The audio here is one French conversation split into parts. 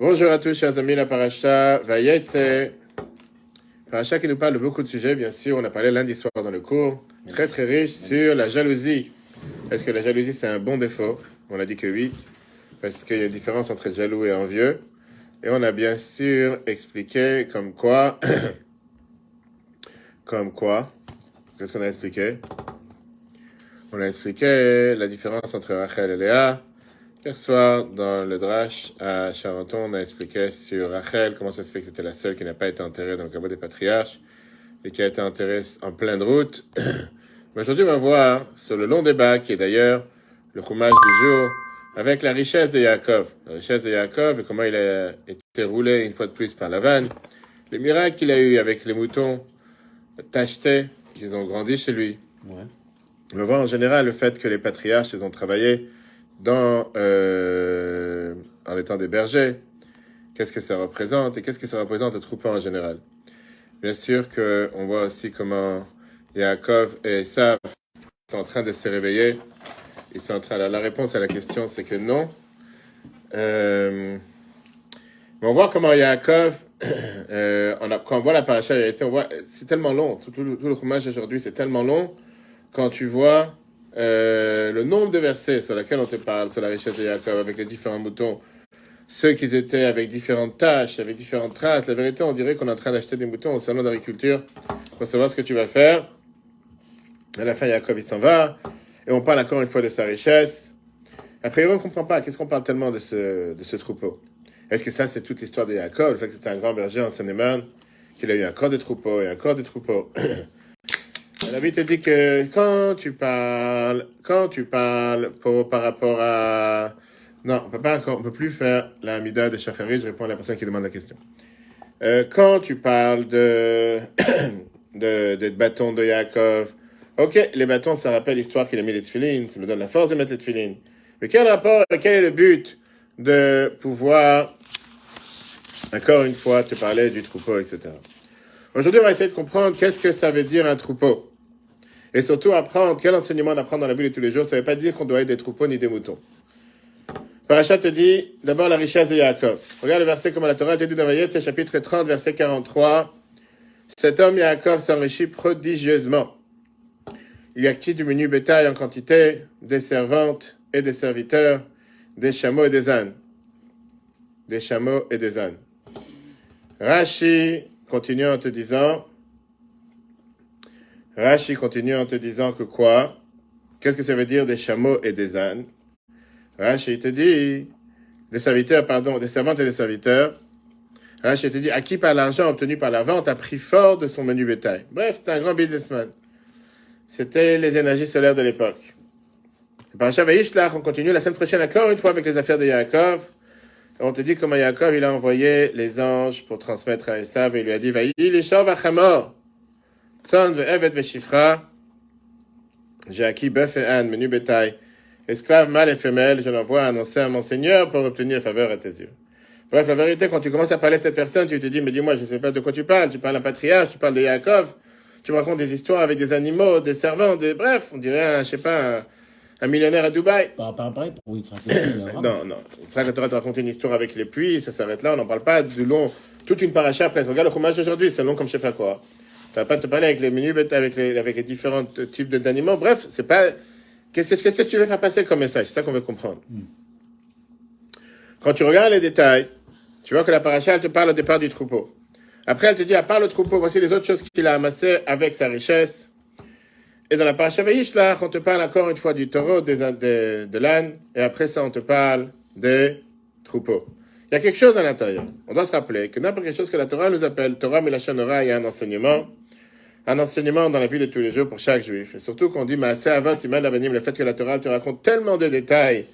Bonjour à tous, chers amis, la paracha Vayetze. Paracha qui nous parle de beaucoup de sujets, bien sûr. On a parlé lundi soir dans le cours, très très riche sur la jalousie. Est-ce que la jalousie c'est un bon défaut? On a dit que oui, parce qu'il y a une différence entre être jaloux et envieux. Et on a bien sûr expliqué comme quoi, qu'est-ce qu'on a expliqué? On a expliqué la différence entre Rachel et Léa. Hier soir, dans le Drash à Charenton, on a expliqué sur Rachel comment ça se fait que c'était la seule qui n'a pas été enterrée dans le caveau des patriarches et qui a été enterrée en pleine route. Mais aujourd'hui, on va voir sur le long débat, qui est d'ailleurs le chumash du jour, avec la richesse de Yaakov. La richesse de Yaakov et comment il a été roulé une fois de plus par Lavan. Les miracles qu'il a eu avec les moutons tachetés, qu'ils ont grandi chez lui. Ouais. On va voir en général le fait que les patriarches, ils ont travaillé en étant des bergers. Qu'est-ce que ça représente et qu'est-ce que ça représente le troupeau en général. Bien sûr qu'on voit aussi comment Yaakov et Esav sont en train de se réveiller. Ils sont en train. La réponse à la question, c'est que non. Mais on voit comment Yaakov, quand on voit la paracha, on voit, c'est tellement long. Tout le chumash aujourd'hui, c'est tellement long. Quand tu vois le nombre de versets sur lesquels on te parle, sur la richesse de Yaakov, avec les différents moutons, ceux qui étaient avec différentes tâches, avec différentes traces, la vérité, on dirait qu'on est en train d'acheter des moutons au salon d'agriculture pour savoir ce que tu vas faire. À la fin, Yaakov, il s'en va, et on parle encore une fois de sa richesse. Après, on ne comprend pas, qu'est-ce qu'on parle tellement de ce troupeau? Est-ce que ça, c'est toute l'histoire de Yaakov, le fait que c'était un grand berger en Seine-et-Marne, qu'il a eu encore des troupeaux et encore des troupeaux? La Bible te dit que quand tu parles par rapport à... Non, on peut plus faire la Hamida de Shachari, je réponds à la personne qui demande la question. Quand tu parles des bâtons de Yaakov, ok, les bâtons, ça rappelle l'histoire qu'il a mis les tefilines, ça me donne la force de mettre les tefilines. Mais quel est le but de pouvoir, encore une fois, te parler du troupeau, etc. Aujourd'hui, on va essayer de comprendre qu'est-ce que ça veut dire un troupeau. Et surtout apprendre, quel enseignement d'apprendre dans la Bible de tous les jours, ça ne veut pas dire qu'on doit être des troupeaux ni des moutons. Parachat te dit, d'abord la richesse de Yaakov. Regarde le verset comme la Torah te dit dans Vayetze, chapitre 30, verset 43. Cet homme Yaakov s'enrichit prodigieusement. Il acquit du menu bétail en quantité, des servantes et des serviteurs, des chameaux et des ânes. Des chameaux et des ânes. Rashi continue en te disant que quoi? Qu'est-ce que ça veut dire des chameaux et des ânes? Rashi te dit, des servantes et des serviteurs. Rashi te dit, acquis par l'argent obtenu par la vente à prix fort de son menu bétail. Bref, c'était un grand businessman. C'était les énergies solaires de l'époque. Parashat Vayishlach, on continue la semaine prochaine encore une fois avec les affaires de Yaakov. On te dit comment Yaakov, il a envoyé les anges pour transmettre à Esav et il lui a dit, Vayi l'ishav v'chamor. Son ve'evet ve'shifra, j'ai acquis bœuf et âne, menu bétail, esclave mâle et femelle, je l'envoie annoncer à mon Seigneur pour obtenir faveur à tes yeux. Bref, la vérité, quand tu commences à parler de cette personne, tu te dis, mais dis-moi, je ne sais pas de quoi tu parles d'un patriarche, tu parles de Yaakov, tu me racontes des histoires avec des animaux, des servants, bref, on dirait, un millionnaire à Dubaï. Pareil, oui, non. Ça, quand tu racontes une histoire avec les puits, ça s'arrête là, on n'en parle pas du long, toute une paracha après. Regarde le chumash d'aujourd'hui, c'est long comme je sais pas quoi. Ça va pas te parler avec les menus, avec les différents types d'animaux. Bref, c'est pas... Qu'est-ce que tu veux faire passer comme message? C'est ça qu'on veut comprendre. Quand tu regardes les détails, tu vois que la paracha, elle te parle au départ du troupeau. Après, elle te dit, à part le troupeau, voici les autres choses qu'il a amassées avec sa richesse. Et dans la paracha Vayishlach, on te parle encore une fois du taureau, de l'âne, et après ça, on te parle des troupeaux. Il y a quelque chose à l'intérieur. On doit se rappeler que n'importe quelle chose que la Torah nous appelle, Torah Milashon Hora, il y a un enseignement dans la vie de tous les jours pour chaque juif. Et surtout qu'on dit, Maaseh Avot Siman Labanim, le fait que la Torah te raconte tellement de détails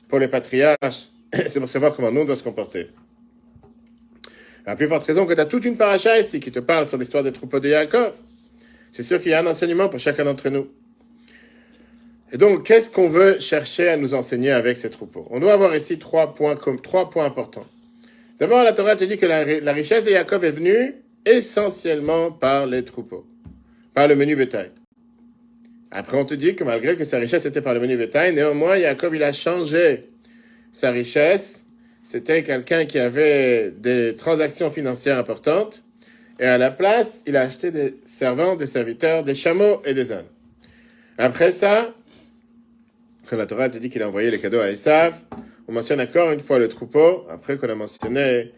pour les patriarches, c'est pour savoir comment nous on doit se comporter. À plus forte raison que tu as toute une paracha ici qui te parle sur l'histoire des troupeaux de Yaakov. C'est sûr qu'il y a un enseignement pour chacun d'entre nous. Et donc, qu'est-ce qu'on veut chercher à nous enseigner avec ces troupeaux? On doit avoir ici trois points importants. D'abord, la Torah te dit que la richesse de Yaakov est venue essentiellement par les troupeaux, par le menu bétail. Après, on te dit que malgré que sa richesse était par le menu bétail, néanmoins, Yaakov, il a changé sa richesse c'était quelqu'un qui avait des transactions financières importantes, et à la place, il a acheté des servants, des serviteurs, des chameaux et des ânes. Après ça, quand la Torah te dit qu'il a envoyé les cadeaux à Esav, on mentionne encore une fois le troupeau, après qu'on a mentionné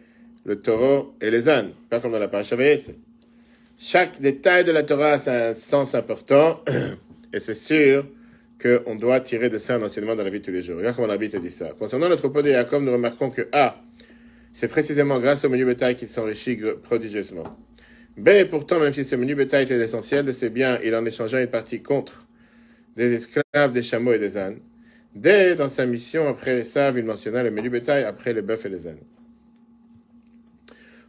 le taureau et les ânes, pas comme dans la paracha Vayetze. Chaque détail de la Torah a un sens important, et c'est sûr qu'on doit tirer de ça un enseignement dans la vie de tous les jours. Regarde comment l'Arbitre dit ça. Concernant le troupeau de Jacob, nous remarquons que A, c'est précisément grâce au menu bétail qu'il s'enrichit prodigieusement. B, pourtant, même si ce menu bétail était l'essentiel de ses biens, il en échangea une partie contre des esclaves, des chameaux et des ânes. D, dans sa mission, après Esav, il mentionna le menu bétail, après les bœufs et les ânes.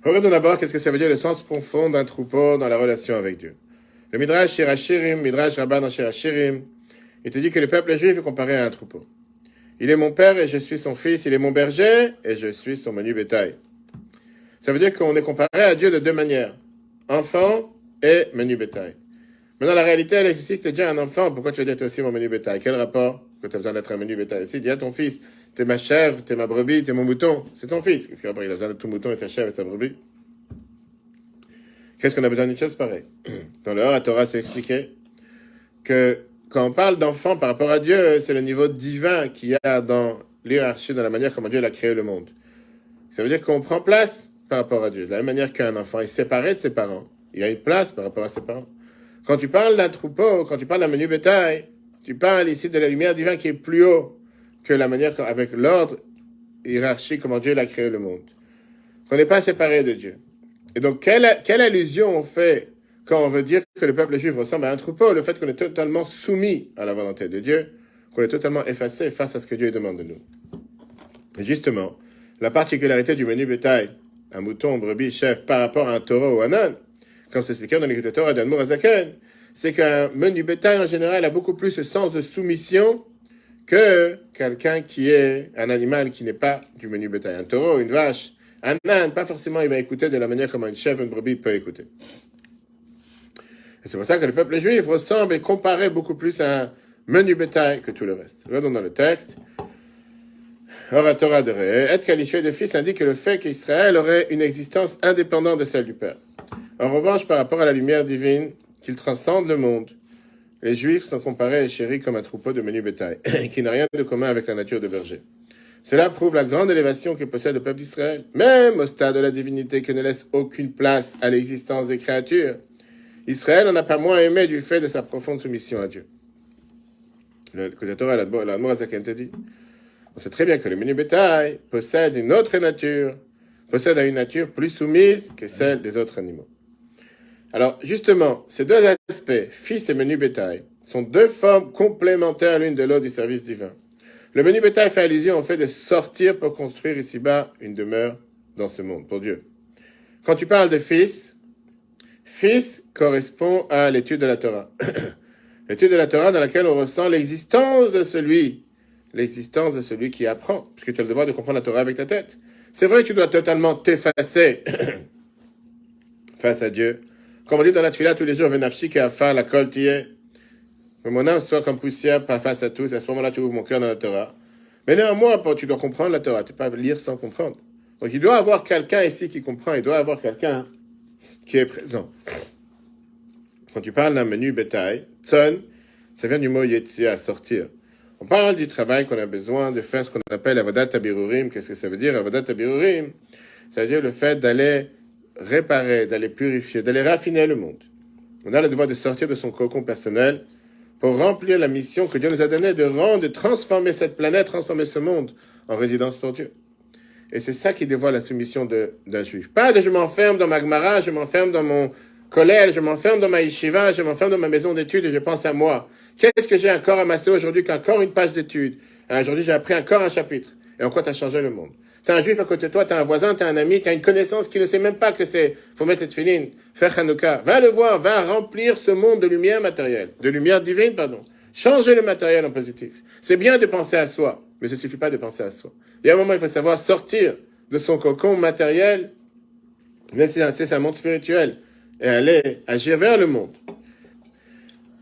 Regardons d'abord qu'est-ce que ça veut dire le sens profond d'un troupeau dans la relation avec Dieu. Le Midrash Shirachirim, Midrash Rabbah dans Shirachirim, il te dit que le peuple juif est comparé à un troupeau. Il est mon père et je suis son fils, il est mon berger et je suis son menu bétail. Ça veut dire qu'on est comparé à Dieu de deux manières, enfant et menu bétail. Maintenant, la réalité, elle est ici que tu es déjà un enfant, pourquoi tu veux dire toi aussi mon menu bétail? Quel rapport que tu as besoin d'être un menu bétail? Ici, dis à ton fils, t'es ma chèvre, t'es ma brebis, t'es mon mouton, c'est ton fils. Qu'est-ce qu'il a besoin de ton mouton et ta chèvre et ta brebis? Qu'est-ce qu'on a besoin d'une chose pareille? Dans le Hora Torah, c'est expliqué que quand on parle d'enfant par rapport à Dieu, c'est le niveau divin qu'il y a dans l'hierarchie, dans la manière comment Dieu a créé le monde. Ça veut dire qu'on prend place par rapport à Dieu. De la même manière qu'un enfant est séparé de ses parents, il a une place par rapport à ses parents. Quand tu parles d'un troupeau, quand tu parles d'un menu bétail, tu parles ici de la lumière divine qui est plus haut que la manière avec l'ordre hiérarchique, comment Dieu a créé le monde. Qu'on n'est pas séparé de Dieu. Et donc, quelle allusion on fait quand on veut dire que le peuple juif ressemble à un troupeau? Le fait qu'on est totalement soumis à la volonté de Dieu, qu'on est totalement effacé face à ce que Dieu demande de nous. Et justement, la particularité du menu bétail, un mouton, brebis, chèvre, par rapport à un taureau ou un âne, comme c'est expliqué dans l'écriture de Torah d'Admour Azaken, c'est qu'un menu bétail en général a beaucoup plus ce sens de soumission que quelqu'un qui est un animal qui n'est pas du menu bétail. Un taureau, une vache, un âne, pas forcément il va écouter de la manière comme une chèvre, une brebis peut écouter. Et c'est pour ça que le peuple juif ressemble et compare beaucoup plus à un menu bétail que tout le reste. Regardons dans le texte. Hora Torah de Ré, être qualifié de fils indique le fait qu'Israël aurait une existence indépendante de celle du Père. En revanche, par rapport à la lumière divine, qu'il transcende le monde, les Juifs sont comparés et chéris comme un troupeau de menu bétail, qui n'a rien de commun avec la nature de berger. Cela prouve la grande élévation que possède le peuple d'Israël, même au stade de la divinité qui ne laisse aucune place à l'existence des créatures. Israël n'en a pas moins aimé du fait de sa profonde soumission à Dieu. Le Torah, l'Admour Azaken te dit, on sait très bien que le menu bétail possède une autre nature, possède une nature plus soumise que celle des autres animaux. Alors, justement, ces deux aspects, fils et menu bétail, sont deux formes complémentaires l'une de l'autre du service divin. Le menu bétail fait allusion au fait de sortir pour construire ici-bas une demeure dans ce monde, pour Dieu. Quand tu parles de fils correspond à l'étude de la Torah. L'étude de la Torah dans laquelle on ressent l'existence de celui qui apprend, puisque tu as le devoir de comprendre la Torah avec ta tête. C'est vrai que tu dois totalement t'effacer face à Dieu. Comme on dit dans la Tfila tous les jours, Venafshi qui a faim, la kol tiye. Que mon âme soit comme poussière, pas face à tous. À ce moment-là, tu ouvres mon cœur dans la Torah. Mais néanmoins, tu dois comprendre la Torah. Tu ne peux pas lire sans comprendre. Donc, il doit y avoir quelqu'un ici qui comprend. Il doit y avoir quelqu'un qui est présent. Quand tu parles d'un menu bétail, tson, ça vient du mot yetzia, sortir. On parle du travail qu'on a besoin de faire, ce qu'on appelle avodat habirurim. Qu'est-ce que ça veut dire, avodat habirurim? Ça veut dire le fait d'aller réparer, d'aller purifier, d'aller raffiner le monde. On a le devoir de sortir de son cocon personnel pour remplir la mission que Dieu nous a donnée de rendre, de transformer cette planète, transformer ce monde en résidence pour Dieu. Et c'est ça qui dévoile la soumission d'un juif. Pas de je m'enferme dans ma Gemara, je m'enferme dans mon collège, je m'enferme dans ma yeshiva, je m'enferme dans ma maison d'études et je pense à moi. Qu'est-ce que j'ai encore amassé aujourd'hui qu'encore une page d'études? Aujourd'hui, j'ai appris encore un chapitre. Et en quoi tu as changé le monde? T'as un juif à côté de toi, t'as un voisin, t'as un ami, t'as une connaissance qui ne sait même pas que c'est, faut mettre les tefillin, faire Hanouka. Va le voir, va remplir ce monde de lumière matérielle, de lumière divine, pardon. Changer le matériel en positif. C'est bien de penser à soi, mais ce ne suffit pas de penser à soi. Il y a un moment, il faut savoir sortir de son cocon matériel, mais c'est un monde spirituel, et aller agir vers le monde.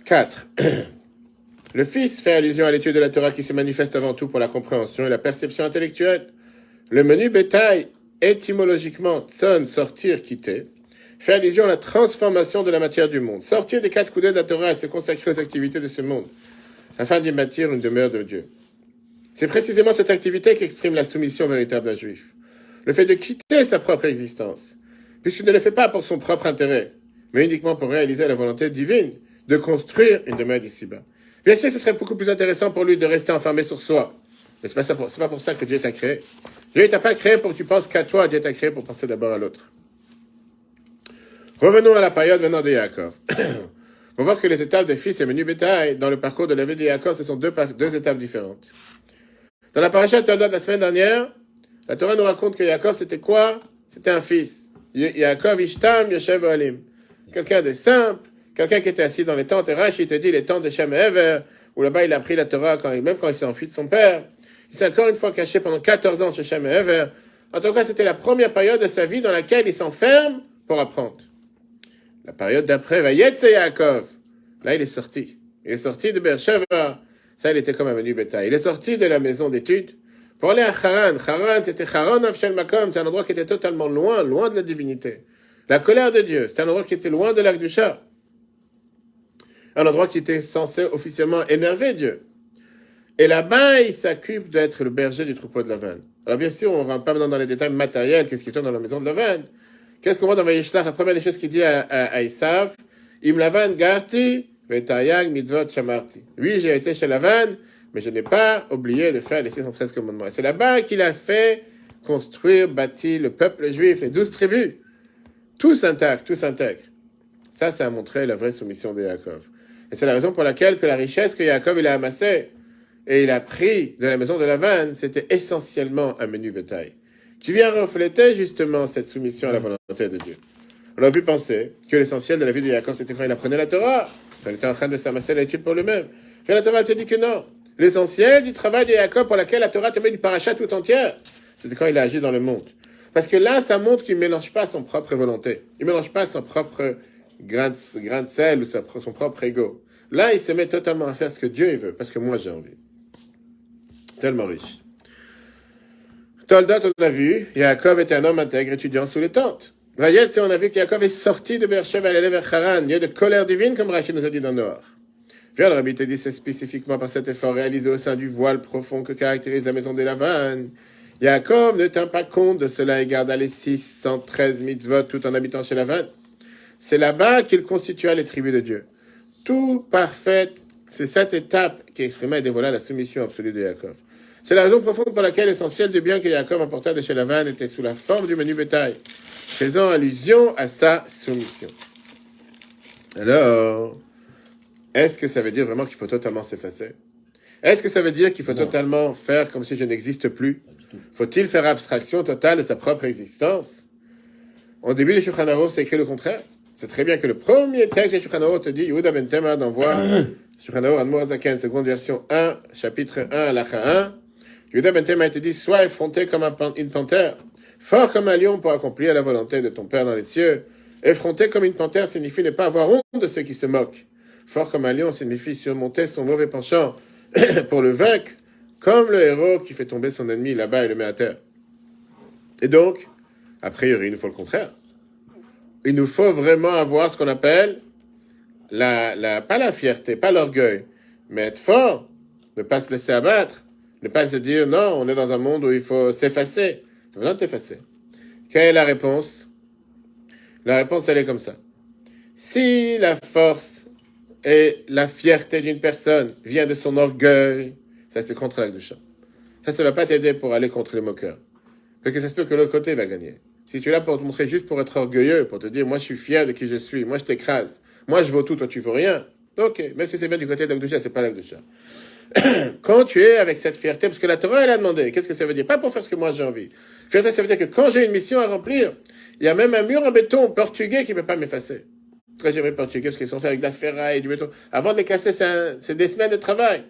4. Le Fils fait allusion à l'étude de la Torah qui se manifeste avant tout pour la compréhension et la perception intellectuelle. Le menu bétail, étymologiquement, tson, sortir, quitter, fait allusion à la transformation de la matière du monde. Sortir des quatre coudées de la Torah et se consacrer aux activités de ce monde, afin d'y bâtir une demeure de Dieu. C'est précisément cette activité qui exprime la soumission véritable d'un juif. Le fait de quitter sa propre existence, puisqu'il ne le fait pas pour son propre intérêt, mais uniquement pour réaliser la volonté divine de construire une demeure d'ici-bas. Bien sûr, ce serait beaucoup plus intéressant pour lui de rester enfermé sur soi. Mais c'est pas pour ça que Dieu t'a créé. Dieu t'a pas créé pour que tu penses qu'à toi, Dieu t'a créé pour penser d'abord à l'autre. Revenons à la période maintenant de Yaakov. On va voir que les étapes de fils et menu bétail dans le parcours de la vie de Yaakov, ce sont deux étapes différentes. Dans la paracha de Toldot de la semaine dernière, la Torah nous raconte que Yaakov, c'était quoi? C'était un fils. Yaakov Ishtam Yoshev Ohalim. Quelqu'un de simple, quelqu'un qui était assis dans les tentes. Et Rashi te dit les tentes de Shem et Ever, où là-bas il a pris la Torah, même quand il s'est enfui de son père. Il s'est encore une fois caché pendant 14 ans chez Shem et Ever. En tout cas, c'était la première période de sa vie dans laquelle il s'enferme pour apprendre. La période d'après, Vayetze Yaakov. Là, il est sorti. Il est sorti de Beersheva. Ça, il était comme un menu bétail. Il est sorti de la maison d'études pour aller à Haran. Haran, c'était Haran Avshel Makom. C'est un endroit qui était totalement loin de la divinité. La colère de Dieu. C'est un endroit qui était loin de l'Akdusha. Un endroit qui était censé officiellement énerver Dieu. Et là-bas, il s'occupe d'être le berger du troupeau de Lavan. Alors bien sûr, on ne rentre pas maintenant dans les détails matériels, qu'est-ce qui tourne dans la maison de Lavan. Qu'est-ce qu'on voit dans Vayishlach? La première des choses qu'il dit à Esav, Im Lavan garti, vetayag mitzvot shamarti. Oui, j'ai été chez Lavan, mais je n'ai pas oublié de faire les 613 commandements. Et c'est là-bas qu'il a fait construire, bâtir le peuple juif, les 12 tribus. Tous intacts. Ça a montré la vraie soumission de Yaakov. Et c'est la raison pour laquelle que la richesse que Yaakov il a amassée et il a pris de la maison de Lavan, c'était essentiellement un menu bétail, qui vient refléter justement cette soumission à la volonté de Dieu. On aurait pu penser que l'essentiel de la vie de Yaakov, c'était quand il apprenait la Torah, quand il était en train de s'amasser l'étude pour lui-même. Et la Torah te dit que non. L'essentiel du travail de Yaakov pour laquel la Torah te met une paracha tout entière, c'était quand il a agi dans le monde. Parce que là, ça montre qu'il ne mélange pas son propre volonté. Il ne mélange pas son propre grain de sel ou son propre ego. Là, il se met totalement à faire ce que Dieu veut, parce que moi j'ai envie. Tellement riche. Toldot, on a vu, Yaakov était un homme intègre, étudiant sous les tentes. Vayet, on a vu qu'Yaakov est sorti de Beersheva et allé vers Haran. Il y a de colère divine, comme Rachid nous a dit dans Noir. Viens, le Rabbi te dit, c'est spécifiquement par cet effort réalisé au sein du voile profond que caractérise la maison des Lavan. Yaakov ne tient pas compte de cela et garda les 613 mitzvot tout en habitant chez Lavan. C'est là-bas qu'il constitua les tribus de Dieu. Tout parfait, c'est cette étape qui exprimait et dévoila la soumission absolue de Yaakov. C'est la raison profonde pour laquelle l'essentiel du bien que Yaakov emporta de chez Lavan était sous la forme du menu bétail, faisant allusion à sa soumission. Alors, est-ce que ça veut dire vraiment qu'il faut totalement s'effacer? Est-ce que ça veut dire qu'il faut totalement faire comme si je n'existe plus? Faut-il faire abstraction totale de sa propre existence? Au début du Shulchan Aruch, c'est écrit le contraire. C'est très bien que le premier texte du Shulchan Aruch te dit, Yehuda ben Tema d'envoi, Shulchan Aruch Admor Zaken, seconde version 1, chapitre 1, halakha 1. Yehuda ben Tema te dit, sois effronté comme une panthère, fort comme un lion pour accomplir la volonté de ton Père dans les cieux. Effronté comme une panthère signifie ne pas avoir honte de ceux qui se moquent. Fort comme un lion signifie surmonter son mauvais penchant pour le vaincre, comme le héros qui fait tomber son ennemi là-bas et le met à terre. Et donc, a priori, il nous faut le contraire. Il nous faut vraiment avoir ce qu'on appelle pas la fierté, pas l'orgueil, mais être fort, ne pas se laisser abattre, ne pas se dire non, on est dans un monde où il faut s'effacer. Tu as besoin de t'effacer. Quelle est la réponse? La réponse, elle est comme ça. Si la force et la fierté d'une personne vient de son orgueil, ça c'est contre l'Akdusha. Ça ne va pas t'aider pour aller contre les moqueurs. Parce que ça se peut que l'autre côté va gagner. Si tu es là pour te montrer juste pour être orgueilleux, pour te dire, moi je suis fier de qui je suis, moi je t'écrase, moi je vaux tout, toi tu vaux rien. Ok, même si c'est bien du côté de l'Akdusha, c'est pas l'Akdusha. Quand tu es avec cette fierté, parce que la Torah elle a demandé, qu'est-ce que ça veut dire? Pas pour faire ce que moi j'ai envie. Fierté, ça veut dire que quand j'ai une mission à remplir, il y a même un mur en béton portugais qui ne peut pas m'effacer. Très j'aimerais portugais parce qu'ils sont faits avec de la ferraille et du béton. Avant de les casser, c'est des semaines de travail.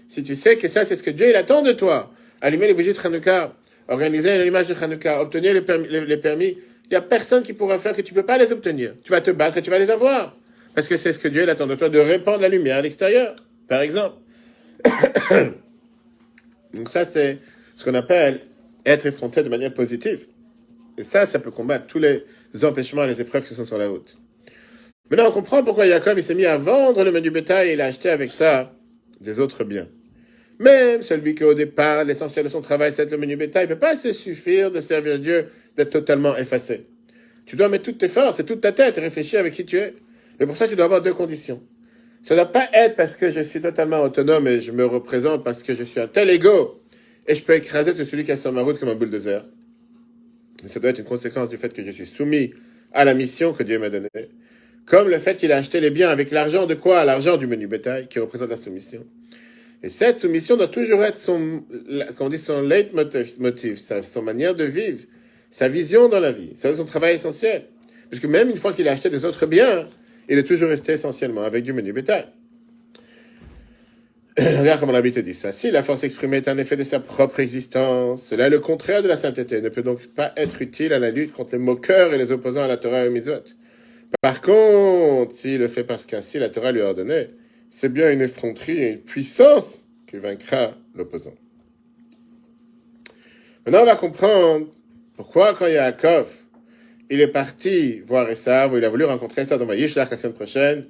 Si tu sais que ça, c'est ce que Dieu il attend de toi, allumer les bougies de Hanouka, organiser une allumage de Hanouka, obtenir les permis, il n'y a personne qui pourra faire que tu ne peux pas les obtenir. Tu vas te battre et tu vas les avoir. Parce que c'est ce que Dieu il attend de toi, de répandre la lumière à l'extérieur, par exemple. Donc ça, c'est ce qu'on appelle être effronté de manière positive. Et ça peut combattre tous les empêchements et les épreuves qui sont sur la route. Maintenant, on comprend pourquoi Yaakov il s'est mis à vendre le menu bétail et il a acheté avec ça des autres biens. Même celui qui, au départ, l'essentiel de son travail, c'est le menu bétail, il ne peut pas se suffire de servir Dieu, d'être totalement effacé. Tu dois mettre toutes tes forces et toute ta tête et réfléchir avec qui tu es. Mais pour ça, tu dois avoir deux conditions. Ça ne doit pas être parce que je suis totalement autonome et je me représente parce que je suis un tel ego et je peux écraser tout celui qui est sur ma route comme un bulldozer. Mais ça doit être une conséquence du fait que je suis soumis à la mission que Dieu m'a donnée. Comme le fait qu'il a acheté les biens avec l'argent de quoi? L'argent du menu bétail qui représente la soumission. Et cette soumission doit toujours être son leitmotiv, son manière de vivre, sa vision dans la vie. C'est son travail essentiel. Puisque même une fois qu'il a acheté des autres biens, il est toujours resté essentiellement avec du menu bétail. Regarde comment l'habitude dit ça. Si la force exprimée est un effet de sa propre existence, cela est le contraire de la sainteté, ne peut donc pas être utile à la lutte contre les moqueurs et les opposants à la Torah et aux mitzvot. Par contre, s'il le fait parce qu'ainsi la Torah lui a ordonné, c'est bien une effronterie et une puissance qui vaincra l'opposant. Maintenant, on va comprendre pourquoi quand Yaakov, il est parti voir Esav, ou il a voulu rencontrer Esav dans Vayishlach la semaine prochaine,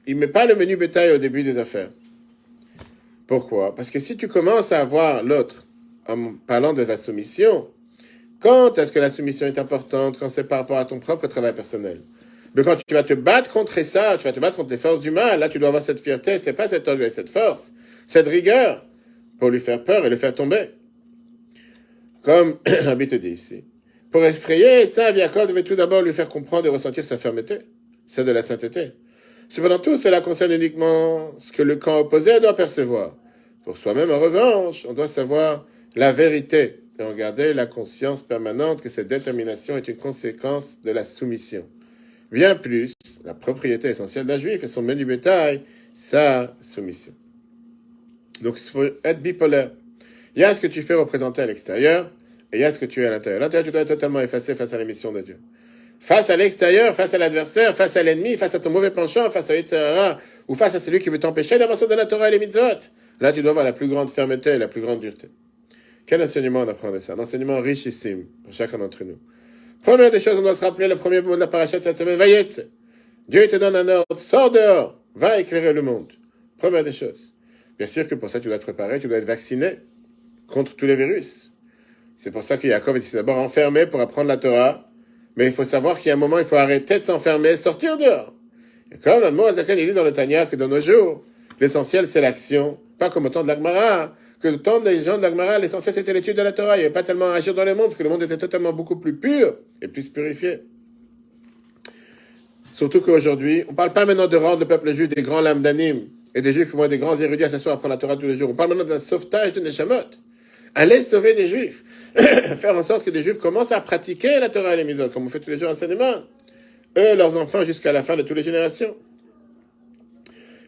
il ne met pas le menu bétail au début des affaires. Pourquoi? Parce que si tu commences à avoir l'autre en parlant de la soumission, quand est-ce que la soumission est importante? Quand c'est par rapport à ton propre travail personnel. Mais quand tu vas te battre contre ça, tu vas te battre contre les forces du mal, là tu dois avoir cette fierté, c'est pas cet orgueil, cette force, cette rigueur, pour lui faire peur et le faire tomber. Comme Rabbi te dit ici. Pour effrayer ça, Yaakov devait tout d'abord lui faire comprendre et ressentir sa fermeté, celle de la sainteté. Cependant, tout cela concerne uniquement ce que le camp opposé doit percevoir. Pour soi-même, en revanche, on doit savoir la vérité et en garder la conscience permanente que cette détermination est une conséquence de la soumission. Bien plus, la propriété essentielle d'un juif et son menu bétail, sa soumission. Donc, il faut être bipolaire. Il y a ce que tu fais représenter à l'extérieur et il y a ce que tu es à l'intérieur. À l'intérieur, tu dois être totalement effacé face à la mission de Dieu. Face à l'extérieur, face à l'adversaire, face à l'ennemi, face à ton mauvais penchant, face à Yitzhara, ou face à celui qui veut t'empêcher d'avancer dans la Torah et les mitzvot. Là, tu dois avoir la plus grande fermeté et la plus grande dureté. Quel enseignement on apprend de ça? Un enseignement richissime pour chacun d'entre nous. Première des choses, on doit se rappeler le premier mot de la paracha de cette semaine, Vayetze. Dieu te donne un ordre, sors dehors, va éclairer le monde. Première des choses. Bien sûr que pour ça, tu dois être préparé, tu dois être vacciné contre tous les virus. C'est pour ça que Yaakov est d'abord enfermé pour apprendre la Torah, mais il faut savoir qu'il y a un moment, il faut arrêter de s'enfermer, sortir dehors. Et comme l'Admor Azaken, il dit dans le Tanya que dans nos jours, l'essentiel c'est l'action, pas comme au temps de l'Agmara, que au temps des gens de l'Agmara, l'essentiel c'était l'étude de la Torah, il n'y avait pas tellement à agir dans le monde, parce que le monde était totalement beaucoup plus pur et plus purifié. Surtout qu'aujourd'hui, on ne parle pas maintenant de rendre le peuple juif des grands lames d'anime, et des juifs qui vont être des grands érudits à s'asseoir à apprendre la Torah tous les jours. On parle maintenant d'un sauvetage de Neshamot. Allez sauver des juifs. Faire en sorte que des juifs commencent à pratiquer la Torah et les mitzvot, comme on fait tous les jours enseignement. Eux, leurs enfants, jusqu'à la fin de toutes les générations.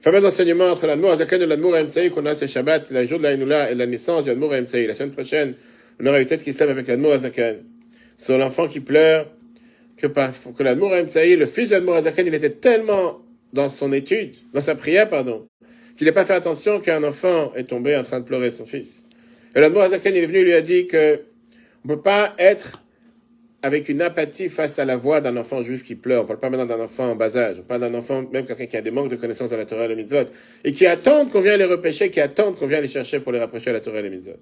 Fameux enseignement entre l'Admor Azaken et l'Admor Emtsei qu'on a ce Shabbat, le jour de la Hinoula et la naissance de l'Admor Emtsei. La semaine prochaine, on aura une tête qui se lève avec l'Admor Azaken. Sur l'enfant qui pleure, que l'Admor Emtsei, le fils de l'Admor Azaken, il était tellement dans son étude, dans sa prière, qu'il n'a pas fait attention qu'un enfant est tombé en train de pleurer son fils. Et l'Admor Azaken, il est venu et lui a dit que on ne peut pas être avec une apathie face à la voix d'un enfant juif qui pleure. On ne parle pas maintenant d'un enfant en bas âge. On parle d'un enfant, même quelqu'un qui a des manques de connaissances de la Torah et les mitzvot, et qui attend qu'on vienne les repêcher, qui attend qu'on vienne les chercher pour les rapprocher à la Torah et les mitzvot.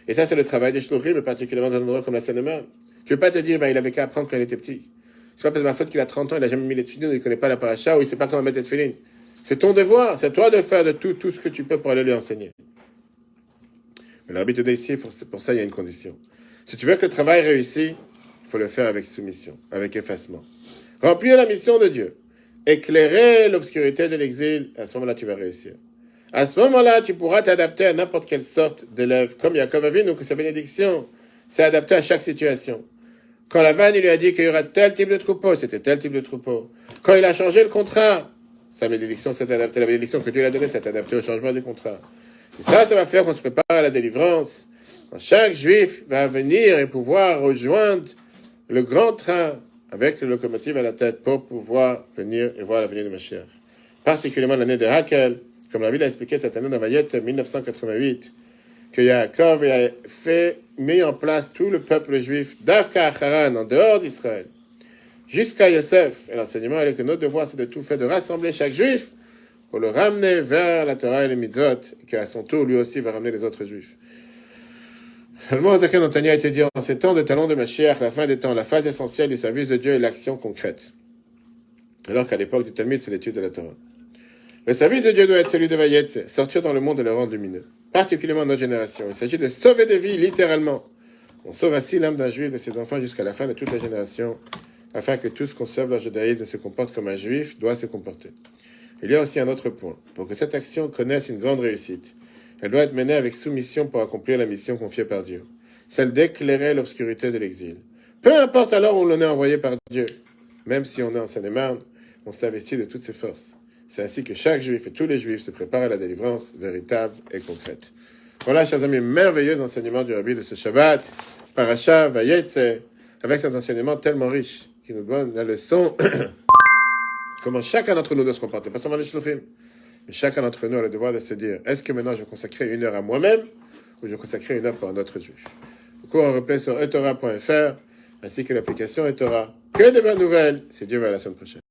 Et ça, c'est le travail des shluchim, mais particulièrement dans un endroit comme la Seine-et-Marne. Tu ne peux pas te dire, il avait qu'à apprendre quand il était petit. C'est pas parce que ma faute qu'il a 30 ans, il n'a jamais mis les tefilines, il ne connaît pas la paracha, ou il ne sait pas comment mettre les tefilines. C'est ton devoir, c'est toi de faire de tout ce que tu peux pour aller lui enseigner. Mais l'habitude ici, pour ça, il y a une condition. Si tu veux que le travail réussisse, il faut le faire avec soumission, avec effacement. Remplir la mission de Dieu. Éclairer l'obscurité de l'exil, à ce moment-là, tu vas réussir. À ce moment-là, tu pourras t'adapter à n'importe quelle sorte d'élève. Comme Yaakov Avinu, que sa bénédiction s'est adaptée à chaque situation. Quand Lavan, il lui a dit qu'il y aura tel type de troupeau, c'était tel type de troupeau. Quand il a changé le contrat, sa bénédiction s'est adaptée. La bénédiction que Dieu lui a donnée s'est adaptée au changement du contrat. Et ça va faire qu'on se prépare à la délivrance. Quand chaque juif va venir et pouvoir rejoindre le grand train avec le locomotive à la tête pour pouvoir venir et voir la venue de Mashiach. Particulièrement l'année de Hakel, comme la Bible a expliqué cette année dans Vayetze 1988, que Yaakov a fait mis en place tout le peuple juif, d'Avka Haran, en dehors d'Israël, jusqu'à Yosef. Et l'enseignement est que notre devoir, c'est de tout faire, de rassembler chaque juif pour le ramener vers la Torah et les mitzvot, qui à son tour, lui aussi, va ramener les autres juifs. Le mot Zaken Antani a été dit en ces temps de talon de Mashiach, la fin des temps, la phase essentielle du service de Dieu est l'action concrète. Alors qu'à l'époque du Talmud, c'est l'étude de la Torah. Le service de Dieu doit être celui de Vayetze, sortir dans le monde et le rendre lumineux. Particulièrement notre génération. Il s'agit de sauver des vies, littéralement. On sauve ainsi l'âme d'un juif et de ses enfants jusqu'à la fin de toute la génération, afin que tous conservent leur judaïsme et se comportent comme un juif doit se comporter. Il y a aussi un autre point. Pour que cette action connaisse une grande réussite, elle doit être menée avec soumission pour accomplir la mission confiée par Dieu, celle d'éclairer l'obscurité de l'exil. Peu importe alors où l'on est envoyé par Dieu, même si on est en Seine-et-Marne, on s'investit de toutes ses forces. C'est ainsi que chaque juif et tous les juifs se préparent à la délivrance véritable et concrète. Voilà, chers amis, merveilleux enseignement du Rabbi de ce Shabbat, Parasha Vayetze, avec cet enseignement tellement riche qui nous donne la leçon comment chacun d'entre nous doit se comporter, pas seulement les shluchim, mais chacun d'entre nous a le devoir de se dire, est-ce que maintenant je vais consacrer 1 heure à moi-même ou je vais consacrer 1 heure pour un autre juif? Le cours en replay sur etora.fr ainsi que l'application eTorah. Que de bonnes nouvelles, si Dieu veut, à la semaine prochaine.